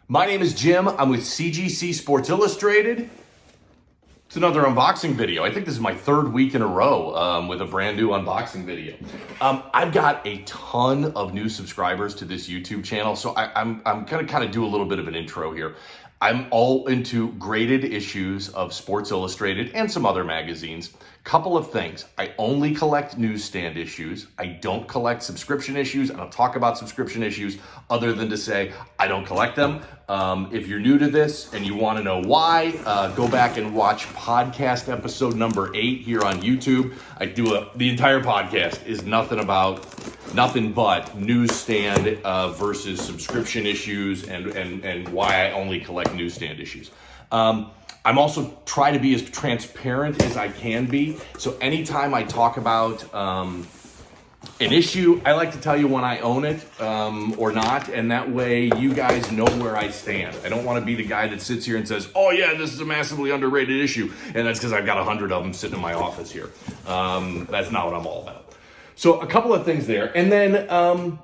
My name is Jim. I'm with CGC Sports Illustrated. It's another unboxing video. I think this is my third week in a row with a brand new unboxing video. I've got a ton of new subscribers to this YouTube channel, so I'm gonna kind of do a little bit of an intro here. I'm all into graded issues of Sports Illustrated and some other magazines. Couple of things. I only collect newsstand issues. I don't collect subscription issues. I don't talk about subscription issues other than to say I don't collect them. If you're new to this and you want to know why, go back and watch podcast episode number 8 here on YouTube. The entire podcast is nothing but newsstand versus subscription issues and why I only collect newsstand issues. I'm also try to be as transparent as I can be. So anytime I talk about an issue, I like to tell you when I own it or not, and that way you guys know where I stand. I don't want to be the guy that sits here and says, oh yeah, this is a massively underrated issue, and that's because I've got 100 of them sitting in my office here. That's not what I'm all about. So a couple of things there, and then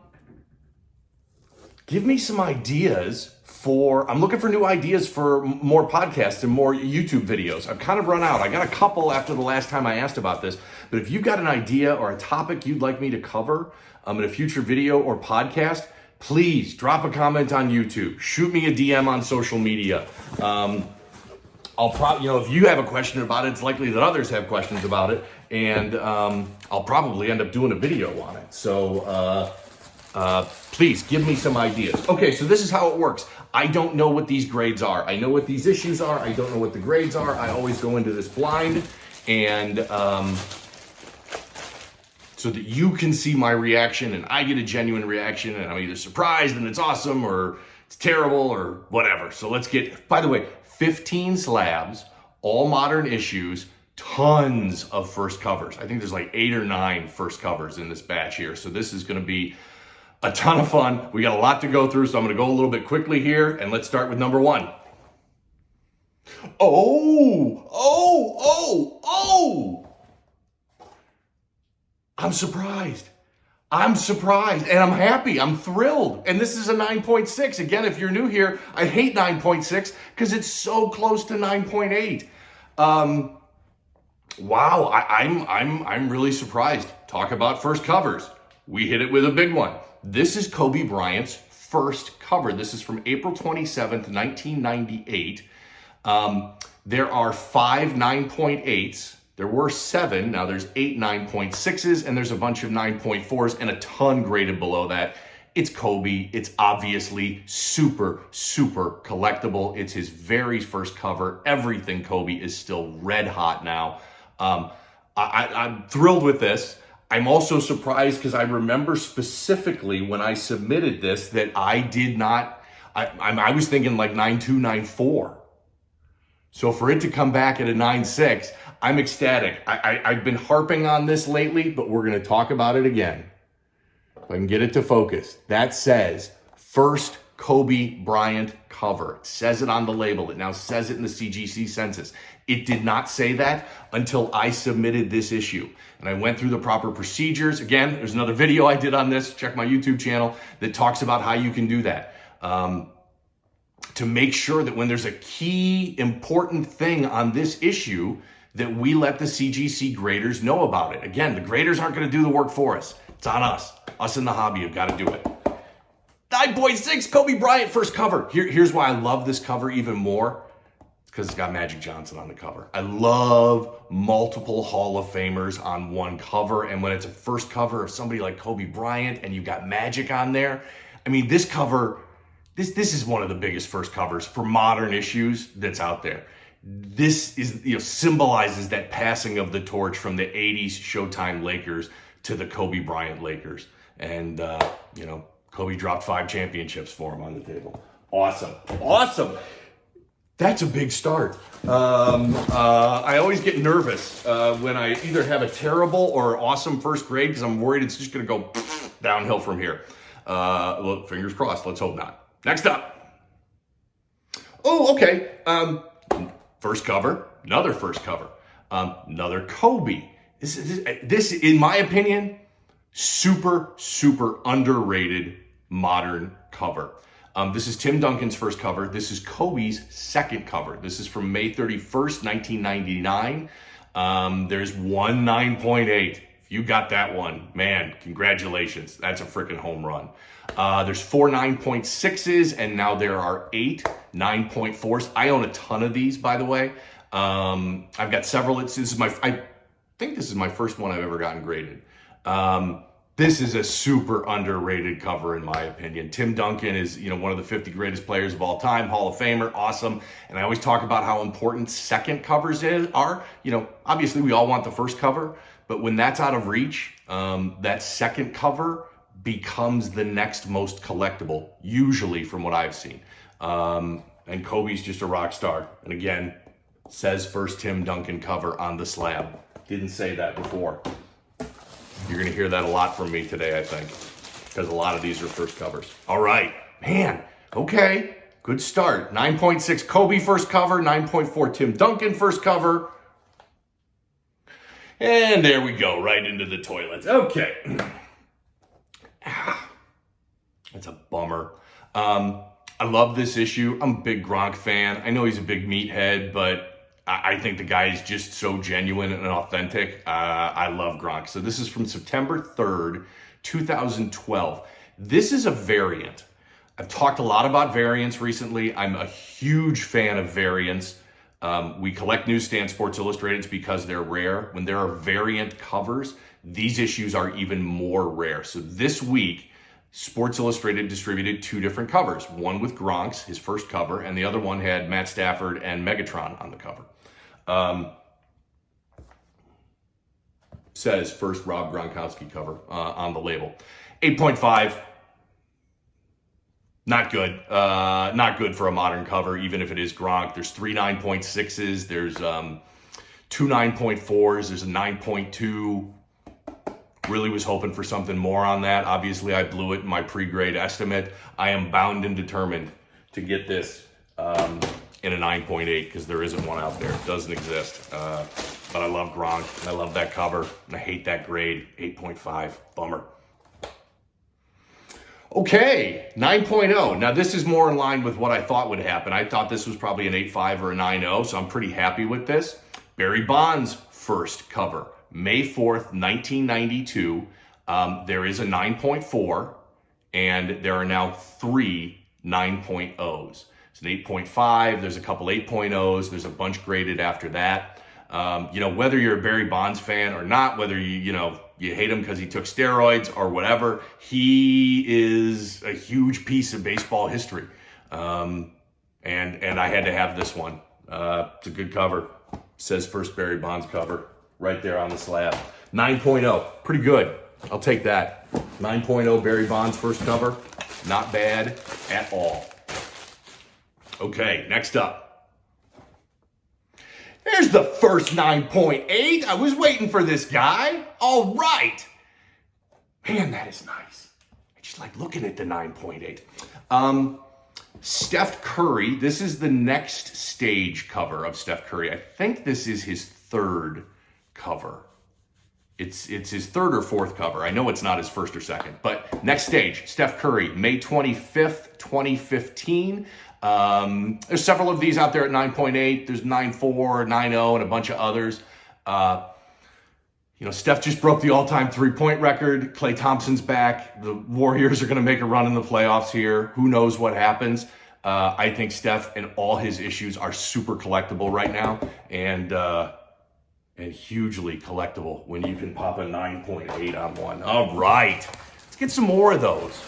give me some ideas I'm looking for new ideas for more podcasts and more YouTube videos. I've kind of run out. I got a couple after the last time I asked about this, but if you've got an idea or a topic you'd like me to cover in a future video or podcast, please drop a comment on YouTube. Shoot me a DM on social media. I'll probably, if you have a question about it, it's likely that others have questions about it, and I'll probably end up doing a video on it. So please give me some ideas. Okay, so this is how it works. I don't know what these grades are. I know what these issues are. I don't know what the grades are. I always go into this blind, and so that you can see my reaction and I get a genuine reaction, and I'm either surprised and it's awesome or it's terrible or whatever. So let's get, by the way, 15 slabs, all modern issues, tons of first covers. I think there's like 8 or 9 first covers in this batch here. So this is going to be a ton of fun. We got a lot to go through, so I'm going to go a little bit quickly here, and let's start with number 1. I'm surprised. And I'm happy. I'm thrilled. And this is a 9.6. Again, if you're new here, I hate 9.6 because it's so close to 9.8. Wow, I'm really surprised. Talk about first covers. We hit it with a big one. This is Kobe Bryant's first cover. This is from April 27th, 1998. There are 5 9.8s. There were 7. Now there's 8 9.6s, and there's a bunch of 9.4s and a ton graded below that. It's Kobe. It's obviously super, super collectible. It's his very first cover. Everything Kobe is still red hot now. I'm thrilled with this. I'm also surprised because I remember specifically when I submitted this that I did not, I was thinking like 9.2, 9.4. So for it to come back at a 9.6, I'm ecstatic. I've been harping on this lately, but we're going to talk about it again. If I can get it to focus. That says first Kobe Bryant cover. It says it on the label. It now says it in the CGC census. It did not say that until I submitted this issue. And I went through the proper procedures. Again, there's another video I did on this. Check my YouTube channel that talks about how you can do that. To make sure that when there's a key important thing on this issue, that we let the CGC graders know about it. Again, the graders aren't going to do the work for us. It's on us. Us in the hobby have got to do it. 9.6 Kobe Bryant first cover. Here's why I love this cover even more. It's because it's got Magic Johnson on the cover. I love multiple Hall of Famers on one cover. And when it's a first cover of somebody like Kobe Bryant and you've got Magic on there, I mean, this cover, this is one of the biggest first covers for modern issues that's out there. This is, symbolizes that passing of the torch from the 80s Showtime Lakers to the Kobe Bryant Lakers. And, Kobe dropped 5 championships for him on the table. Awesome. That's a big start. I always get nervous when I either have a terrible or awesome first grade because I'm worried it's just going to go downhill from here. Look, fingers crossed. Let's hope not. Next up. Oh, okay. First cover. Another first cover. Another Kobe. This, in my opinion, super, super underrated modern cover. This is Tim Duncan's first cover. This is Kobe's second cover. This is from May 31st, 1999. There's one 9.8. If you got that one, man, congratulations. That's a freaking home run. There's 4 9.6s, and now there are 8 9.4s. I own a ton of these, by the way. I've got several. I think this is my first one I've ever gotten graded. This is a super underrated cover, in my opinion. Tim Duncan is, one of the 50 greatest players of all time, Hall of Famer, awesome. And I always talk about how important second covers are. Obviously we all want the first cover, but when that's out of reach, that second cover becomes the next most collectible, usually from what I've seen. And Kobe's just a rock star. And again, says first Tim Duncan cover on the slab. Didn't say that before. You're going to hear that a lot from me today, I think, because a lot of these are first covers. All right, man, okay, good start. 9.6 Kobe first cover, 9.4 Tim Duncan first cover. And there we go, right into the toilets. Okay. That's a bummer. I love this issue. I'm a big Gronk fan. I know he's a big meathead, but I think the guy is just so genuine and authentic. I love Gronk. So this is from September 3rd, 2012. This is a variant. I've talked a lot about variants recently. I'm a huge fan of variants. We collect Newsstand Sports Illustrated because they're rare. When there are variant covers, these issues are even more rare. So this week, Sports Illustrated distributed 2 different covers. One with Gronk's, his first cover, and the other one had Matt Stafford and Megatron on the cover. Says first Rob Gronkowski cover on the label. 8.5. Not good. Not good for a modern cover, even if it is Gronk. There's 3 9.6s. There's 2 9.4s. There's a 9.2. Really was hoping for something more on that. Obviously, I blew it in my pre-grade estimate. I am bound and determined to get this in a 9.8 because there isn't one out there. It doesn't exist. But I love Gronk. I love that cover. And I hate that grade. 8.5. Bummer. Okay, 9.0. Now, this is more in line with what I thought would happen. I thought this was probably an 8.5 or a 9.0, so I'm pretty happy with this. Barry Bonds' first cover. May 4th, 1992. There is a 9.4, and there are now 3 9.0s. It's an 8.5. There's a couple 8.0s. There's a bunch graded after that. Whether you're a Barry Bonds fan or not, whether you hate him because he took steroids or whatever, he is a huge piece of baseball history. And I had to have this one. It's a good cover. Says first Barry Bonds cover right there on the slab. 9.0, pretty good. I'll take that. 9.0 Barry Bonds first cover. Not bad at all. Okay, next up. There's the first 9.8. I was waiting for this guy. All right. Man, that is nice. I just like looking at the 9.8. Steph Curry. This is the next stage cover of Steph Curry. I think this is his third cover. It's his third or fourth cover. I know it's not his first or second. But next stage, Steph Curry, May 25th, 2015. There's several of these out there at 9.8. There's 9.4, 9.0, and a bunch of others. Steph just broke the all-time three-point record. Klay Thompson's back. The Warriors are going to make a run in the playoffs here. Who knows what happens? I think Steph and all his issues are super collectible right now, and hugely collectible when you can pop a 9.8 on one. All right, let's get some more of those.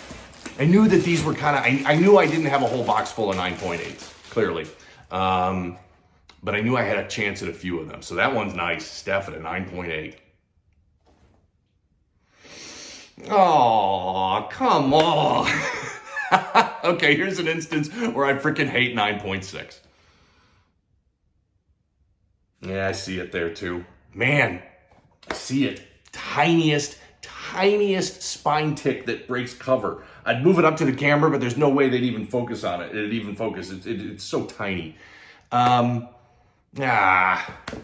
I knew that these were kind of, I knew I didn't have a whole box full of 9.8s, clearly. But I knew I had a chance at a few of them. So that one's nice. Steph at a 9.8. Oh, come on. Okay, here's an instance where I freaking hate 9.6. Yeah, I see it there too. Man, I see it. Tiniest spine tick that breaks cover. I'd move it up to the camera, but there's no way they'd even focus on it. It'd even focus. It's so tiny. Man,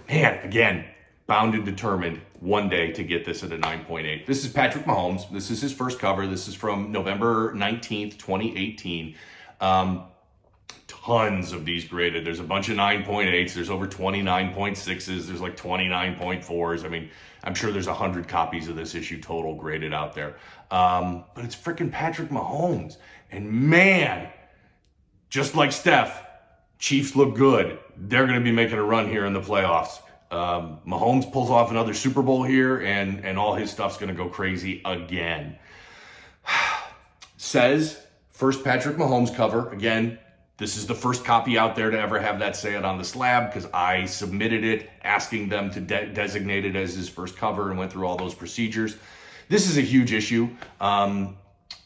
again, bound and determined one day to get this at a 9.8. This is Patrick Mahomes. This is his first cover. This is from November 19th, 2018. Tons of these graded. There's a bunch of 9.8s. There's over 29.6s. There's like 29.4s. I mean, I'm sure there's 100 copies of this issue total graded out there. But it's freaking Patrick Mahomes. And man, just like Steph, Chiefs look good. They're going to be making a run here in the playoffs. Mahomes pulls off another Super Bowl here, and all his stuff's going to go crazy again. Says, first Patrick Mahomes cover. Again, this is the first copy out there to ever have that say it on the slab, because I submitted it asking them to designate it as his first cover and went through all those procedures. This is a huge issue. A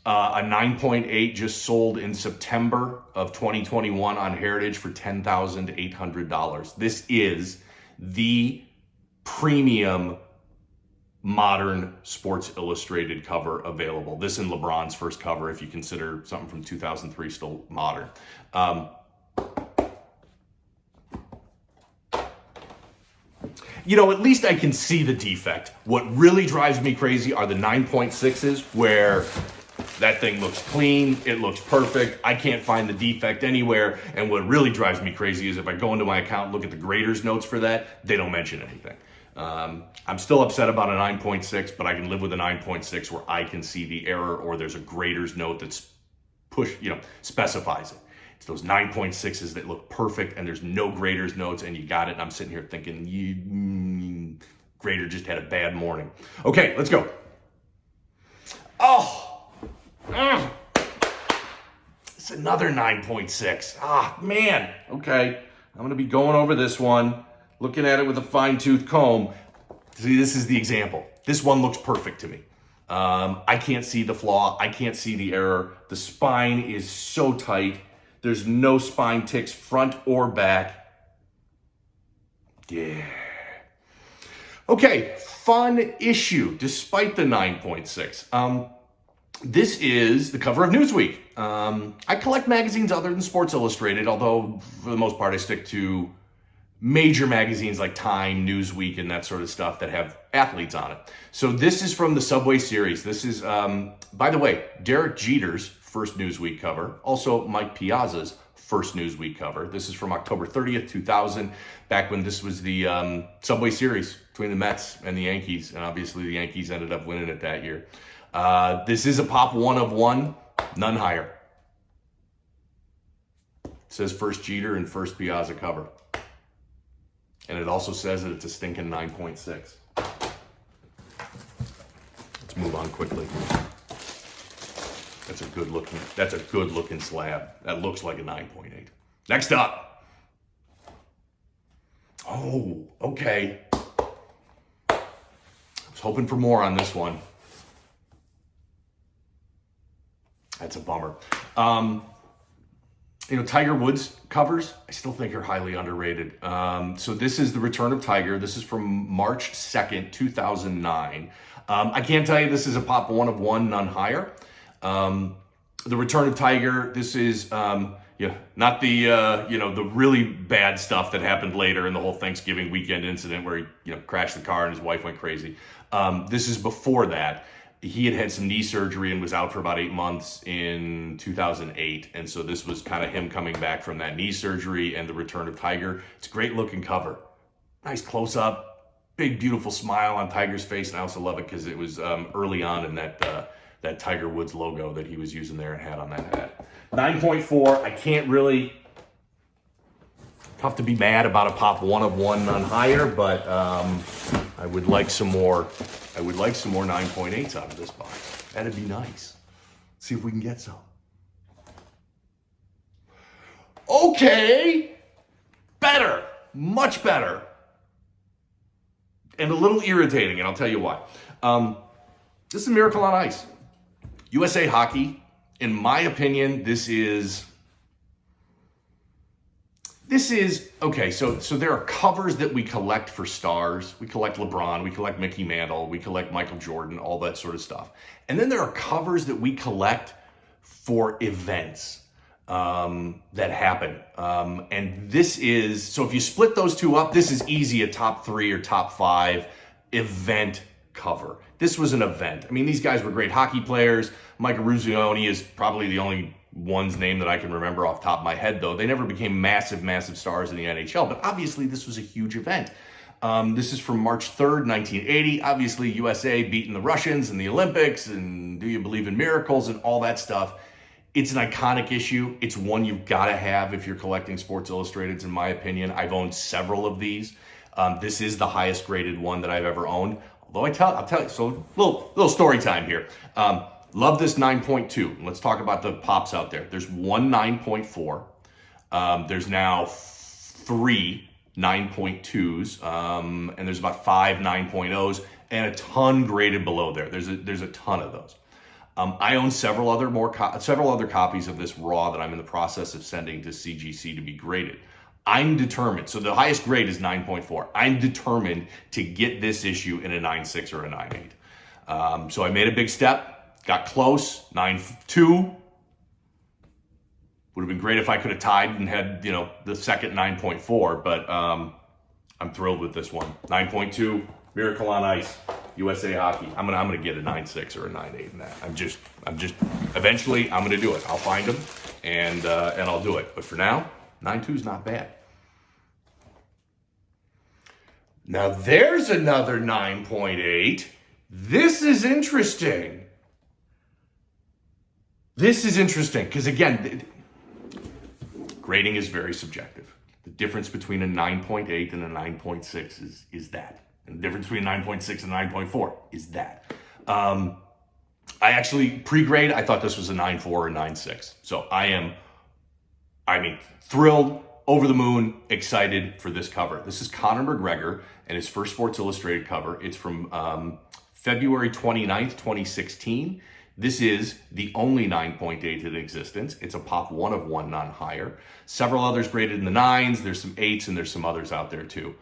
9.8 just sold in September of 2021 on Heritage for $10,800. This is the premium modern Sports Illustrated cover available. This and LeBron's first cover, if you consider something from 2003 still modern. You know, at least I can see the defect. What really drives me crazy are the 9.6s, where that thing looks clean, it looks perfect, I can't find the defect anywhere. And what really drives me crazy is if I go into my account and look at the grader's notes for that, they don't mention anything. I'm still upset about a 9.6, but I can live with a 9.6 where I can see the error, or there's a grader's note that's specifies it. It's those 9.6s that look perfect and there's no grader's notes and you got it. And I'm sitting here thinking, grader just had a bad morning. Okay, let's go. It's another 9.6. Man. Okay, I'm going to be going over this one, looking at it with a fine-tooth comb. See, this is the example. This one looks perfect to me. I can't see the flaw. I can't see the error. The spine is so tight. There's no spine ticks front or back. Yeah. Okay, fun issue, despite the 9.6. This is the cover of Newsweek. I collect magazines other than Sports Illustrated, although for the most part I stick to major magazines like Time, Newsweek, and that sort of stuff that have athletes on it. So this is from the Subway Series. This is, by the way, Derek Jeter's first Newsweek cover. Also Mike Piazza's first Newsweek cover. This is from October 30th, 2000, back when this was the Subway Series between the Mets and the Yankees. And obviously the Yankees ended up winning it that year. This is a pop 1 of 1, none higher. It says first Jeter and first Piazza cover. And it also says that it's a stinking 9.6. Let's move on quickly. That's a good looking slab. That looks like a 9.8. Next up. Oh, okay. I was hoping for more on this one. That's a bummer. You know, Tiger Woods covers, I still think are highly underrated. So this is The Return of Tiger. This is from March 2nd, 2009. I can't tell you this is a pop 1 of 1, none higher. The Return of Tiger, this is, not the, the really bad stuff that happened later in the whole Thanksgiving weekend incident where he, crashed the car and his wife went crazy. This is before that. He had some knee surgery and was out for about 8 months in 2008. And so this was kind of him coming back from that knee surgery and The Return of Tiger. It's a great looking cover. Nice close up, big, beautiful smile on Tiger's face. And I also love it because it was early on in that Tiger Woods logo that he was using there and had on that hat. 9.4, I can't really, tough to be mad about a pop 1 of 1, none higher, but I would like some more 9.8s out of this box. That'd be nice. See if we can get some. Okay. Better. Much better. And a little irritating, and I'll tell you why. This is a Miracle on Ice. USA Hockey, in my opinion, this is okay, so there are covers that we collect for stars. We collect LeBron, we collect Mickey Mantle, we collect Michael Jordan, all that sort of stuff. And then there are covers that we collect for events that happen. And this is, so if you split those two up, this is easy a top 3 or top 5 event cover. This was an event. I mean, these guys were great hockey players. Mike Eruzione is probably the only one's name that I can remember off the top of my head, though. They never became massive, massive stars in the NHL, but obviously this was a huge event. This is from March 3rd, 1980. Obviously, USA beating the Russians in the Olympics, and do you believe in miracles and all that stuff. It's an iconic issue. It's one you've got to have if you're collecting Sports Illustrateds, in my opinion. I've owned several of these. This is the highest graded one that I've ever owned. Although I'll tell you, so little story time here. Love this 9.2. Let's talk about the pops out there. There's one 9.4. There's now 3 9.2s, and there's about 5 9.0s, and a ton graded below there. There's a ton of those. I own several other copies of this raw that I'm in the process of sending to CGC to be graded. I'm determined. So the highest grade is 9.4. I'm determined to get this issue in a 9.6 or a 9.8. So I made a big step, got close. 9.2 would have been great if I could have tied and had, the second 9.4, but I'm thrilled with this one. 9.2, Miracle on Ice, USA Hockey. I'm gonna get a 9.6 or a 9.8 in that. I'm just eventually I'm gonna do it. I'll find them and I'll do it. But for now, 9.2 is not bad. Now there's another 9.8. This is interesting. Because again, grading is very subjective. The difference between a 9.8 and a 9.6 is that. And the difference between 9.6 and 9.4 is that. I actually pre-grade, I thought this was a 9.4 or 9.6. So thrilled, over the moon, excited for this cover. This is Conor McGregor and his first Sports Illustrated cover. It's from February 29th, 2016. This is the only 9.8 in existence. It's a pop 1 of 1, none higher. Several others graded in the 9s. There's some 8s and there's some others out there too.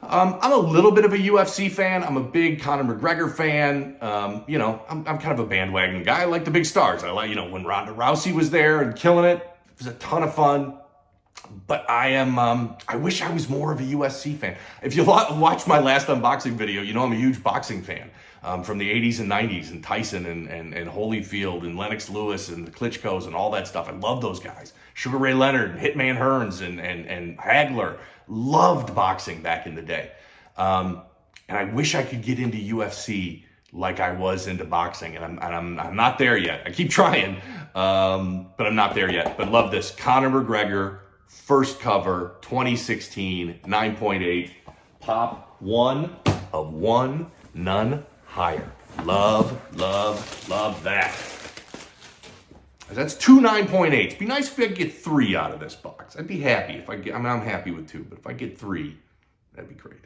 I'm a little bit of a UFC fan. I'm a big Conor McGregor fan. I'm kind of a bandwagon guy. I like the big stars. I like, when Ronda Rousey was there and killing it. It was a ton of fun. But I wish I was more of a UFC fan. If you watch my last unboxing video, I'm a huge boxing fan. From the 80s and 90s, and Tyson and Holyfield and Lennox Lewis and the Klitschko's and all that stuff. I love those guys. Sugar Ray Leonard and Hitman Hearns and Hagler. Loved boxing back in the day. And I wish I could get into UFC like I was into boxing, and I'm not there yet. I keep trying, but I'm not there yet. But love this. Conor McGregor, first cover, 2016, 9.8, pop 1 of 1, none higher. Love that. That's 2 9.8s. Be nice if I could get 3 out of this box. I'd be happy if I'm happy with 2, but if I get 3, that'd be great.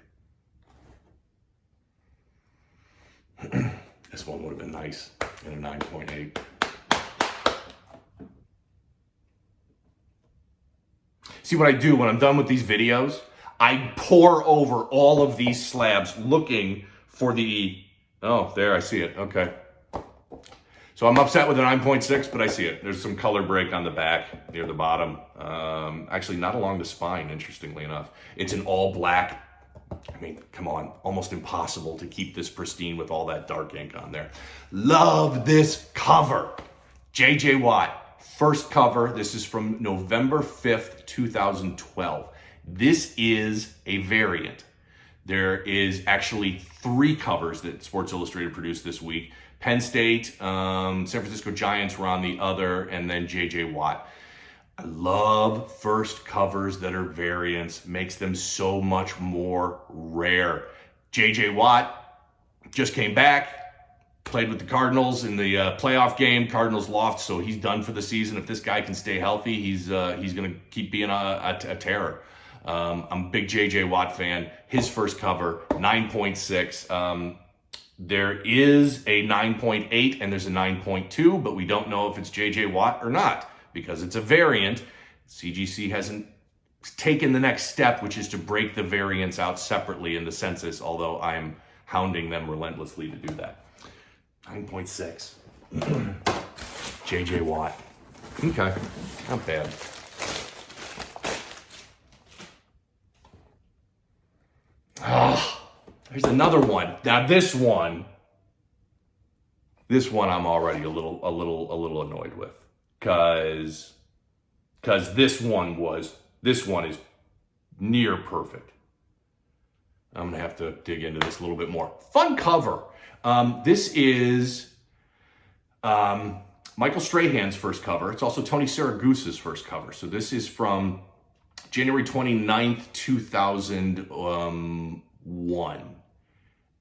This one would have been nice in a 9.8. See what I do when I'm done with these videos? I pour over all of these slabs looking for the... Oh, there, I see it. Okay. So I'm upset with a 9.6, but I see it. There's some color break on the back near the bottom. Actually, not along the spine, interestingly enough. It's an all black. Come on. Almost impossible to keep this pristine with all that dark ink on there. Love this cover. J.J. Watt, first cover. This is from November 5th, 2012. This is a variant. There is actually 3 covers that Sports Illustrated produced this week. Penn State, San Francisco Giants were on the other, and then J.J. Watt. I love first covers that are variants. Makes them so much more rare. J.J. Watt just came back, played with the Cardinals in the playoff game. Cardinals lost, so he's done for the season. If this guy can stay healthy, he's going to keep being a terror. I'm a big J.J. Watt fan. His first cover, 9.6. There is a 9.8 and there's a 9.2, but we don't know if it's J.J. Watt or not because it's a variant. CGC hasn't taken the next step, which is to break the variants out separately in the census, although I'm hounding them relentlessly to do that. 9.6. J.J. Watt. Okay, not bad. Here's another one. Now this one I'm already a little annoyed with. because this one is near perfect. I'm going to have to dig into this a little bit more. Fun cover. This is Michael Strahan's first cover. It's also Tony Saragusa's first cover. So this is from January 29th, 2001.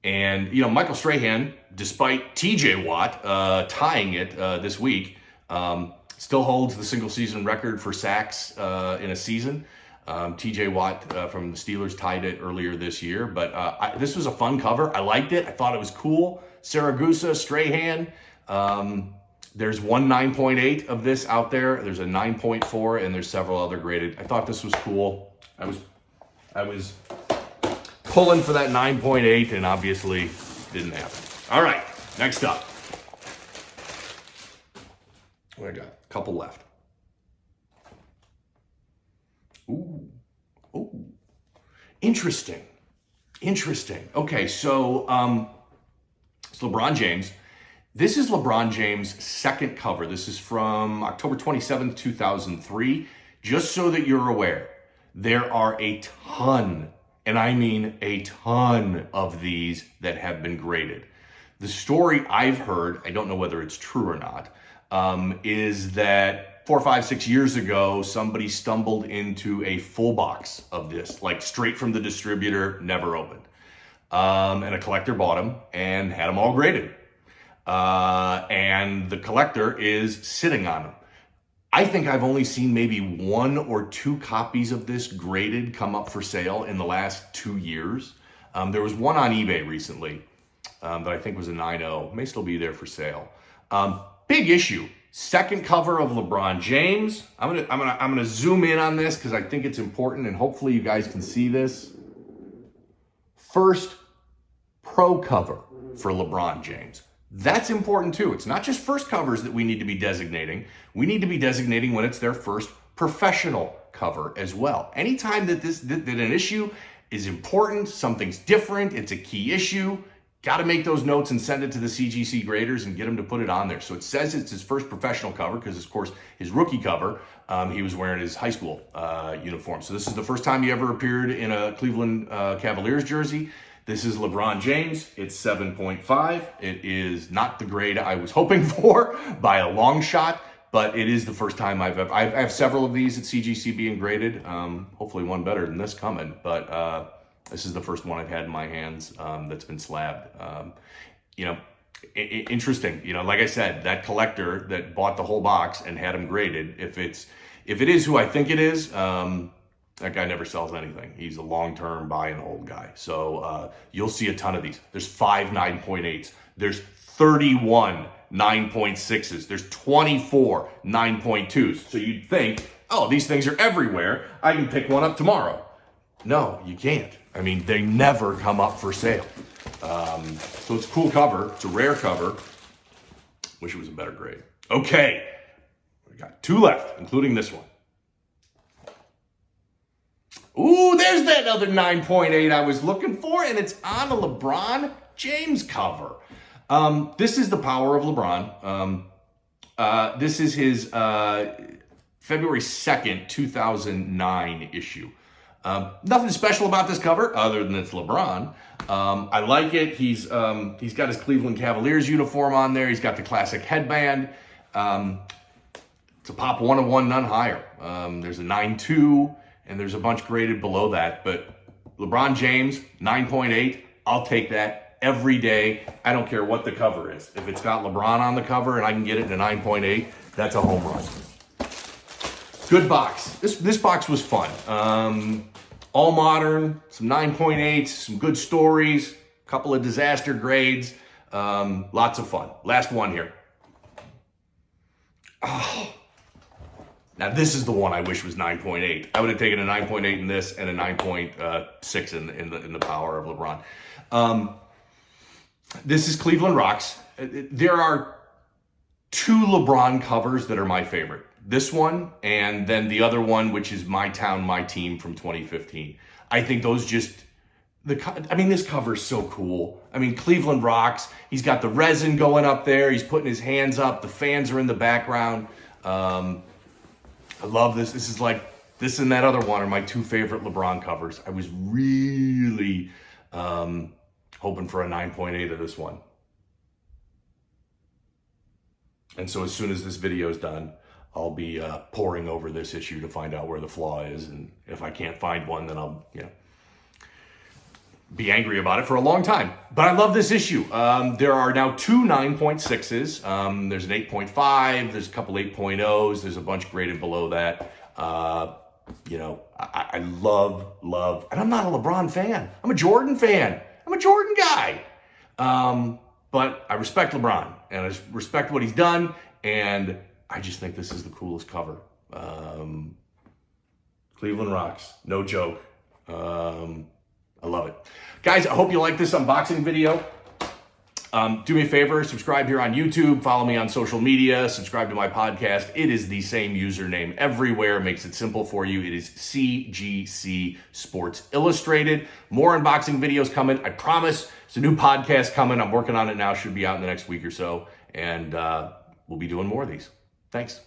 And, Michael Strahan, despite TJ Watt tying it this week, still holds the single season record for sacks in a season. TJ Watt from the Steelers tied it earlier this year. But this was a fun cover. I liked it. I thought it was cool. Saragusa, Strahan. There's one 9.8 of this out there. There's a 9.4, and there's several other graded. I thought this was cool. I was pulling for that 9.8, and obviously didn't happen. All right, next up. What I got? A couple left. Ooh. Interesting. Okay, so it's LeBron James. This is LeBron James' second cover. This is from October 27th, 2003. Just so that you're aware, there are a ton, and I mean a ton of these that have been graded. The story I've heard, I don't know whether it's true or not, is that 4, 5, 6 years ago, somebody stumbled into a full box of this, like straight from the distributor, never opened. And a collector bought them and had them all graded. And the collector is sitting on them. I think I've only seen maybe 1 or 2 copies of this graded come up for sale in the last 2 years. There was one on eBay recently that I think was a 9.0. May still be there for sale. Big issue. Second cover of LeBron James. I'm gonna zoom in on this because I think it's important, and hopefully you guys can see this. First pro cover for LeBron James. That's important too. It's not just first covers that we need to be designating. We need to be designating when it's their first professional cover as well. Anytime that an issue is important, something's different, it's a key issue, got to make those notes and send it to the CGC graders and get them to put it on there. So it says it's his first professional cover because, of course, his rookie cover, he was wearing his high school uniform. So this is the first time he ever appeared in a Cleveland Cavaliers jersey. This is LeBron James. It's 7.5. It is not the grade I was hoping for by a long shot, but it is the first time I have several of these at CGC being graded. Hopefully one better than this coming, but this is the first one I've had in my hands that's been slabbed. Interesting. Like I said, that collector that bought the whole box and had them graded, if it is who I think it is, that guy never sells anything. He's a long-term buy and hold guy. So you'll see a ton of these. There's 5 9.8s. There's 31 9.6s. There's 24 9.2s. So you'd think, oh, these things are everywhere. I can pick one up tomorrow. No, you can't. I mean, they never come up for sale. So it's a cool cover. It's a rare cover. Wish it was a better grade. Okay. We got 2 left, including this one. Ooh, there's that other 9.8 I was looking for, and it's on a LeBron James cover. This is the power of LeBron. This is his February 2nd, 2009 issue. Nothing special about this cover other than it's LeBron. I like it. He's got his Cleveland Cavaliers uniform on there. He's got the classic headband. It's a pop 1 of 1, none higher. There's a 9.2. And there's a bunch graded below that. But LeBron James, 9.8, I'll take that every day. I don't care what the cover is. If it's got LeBron on the cover and I can get it to 9.8, that's a home run. Good box. This box was fun. All modern, some 9.8s, some good stories, a couple of disaster grades. Lots of fun. Last one here. Oh. Now, this is the one I wish was 9.8. I would have taken a 9.8 in this and a 9.6 in the power of LeBron. This is Cleveland Rocks. There are 2 LeBron covers that are my favorite. This one and then the other one, which is My Town, My Team from 2015. I think those this cover is so cool. I mean, Cleveland Rocks. He's got the resin going up there. He's putting his hands up. The fans are in the background. I love this. This is like, this and that other one are my two favorite LeBron covers. I was really hoping for a 9.8 of this one. And so as soon as this video is done, I'll be poring over this issue to find out where the flaw is. And if I can't find one, then I'll, be angry about it for a long time. But I love this issue. There are now two 9.6s. There's an 8.5, there's a couple 8.0s, there's a bunch graded below that. I love, and I'm not a LeBron fan. I'm a Jordan fan. I'm a Jordan guy. But I respect LeBron, and I respect what he's done, and I just think this is the coolest cover. Cleveland rocks, no joke. I love it. Guys, I hope you like this unboxing video. Do me a favor, subscribe here on YouTube, follow me on social media, subscribe to my podcast. It is the same username everywhere, makes it simple for you. It is CGC Sports Illustrated. More unboxing videos coming, I promise. It's a new podcast coming. I'm working on it now, should be out in the next week or so. And we'll be doing more of these. Thanks.